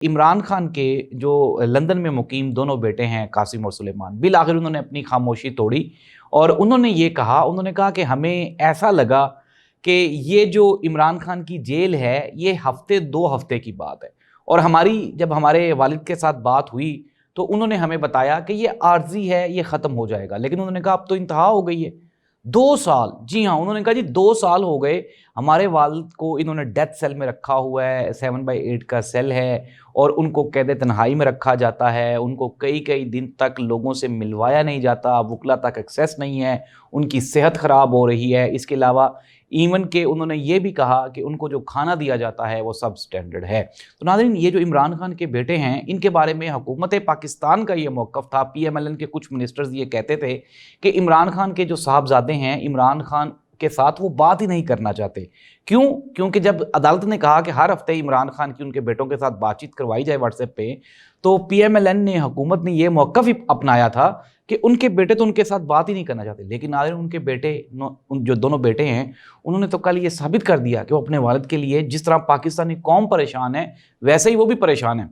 इमरान खान के जो लंदन में मुकीम दोनों बेटे हैं कासिम और सुलेमान, बिल आखिर उन्होंने अपनी खामोशी तोड़ी और उन्होंने कहा कि हमें ऐसा लगा कि ये जो इमरान खान की जेल है ये हफ्ते 2 हफ्ते की बात है। और जब हमारे वालिद के साथ बात हुई तो उन्होंने हमें बताया कि ये आर्जी है, ये ख़त्म हो जाएगा। लेकिन उन्होंने कहा अब तो इंतहा हो गई है। 2 साल, जी हाँ, उन्होंने कहा जी 2 साल हो गए हमारे वालिद को इन्होंने डेथ सेल में रखा हुआ है, 7/8 का सेल है और उनको कैद तन्हाई में रखा जाता है। उनको कई कई दिन तक लोगों से मिलवाया नहीं जाता, वकला तक एक्सेस नहीं है, उनकी सेहत ख़राब हो रही है। इसके अलावा इवन के उन्होंने ये भी कहा कि उनको जो खाना दिया जाता है वो सब स्टैंडर्ड है। तो नाज़रीन, ये जो इमरान खान के बेटे हैं इनके बारे में हुकूमत पाकिस्तान का ये मौक़िफ़ था। PMLN के कुछ मिनिस्टर्स ये कहते थे कि इमरान खान के जो साहबजादे हैं इमरान खान के साथ वो बात ही नहीं करना चाहते। क्यों? क्योंकि जब अदालत ने कहा कि हर हफ्ते इमरान खान की उनके बेटों के साथ बातचीत करवाई जाए व्हाट्सएप पे, तो PMLN ने, हुकूमत ने ये मौक़िफ़ ही अपनाया था कि उनके बेटे तो उनके साथ बात ही नहीं करना चाहते। लेकिन आज उनके बेटे, जो दोनों बेटे हैं, उन्होंने तो कल ये साबित कर दिया कि वो अपने वालिद के लिए जिस तरह पाकिस्तानी कौम परेशान है वैसे ही वो भी परेशान है।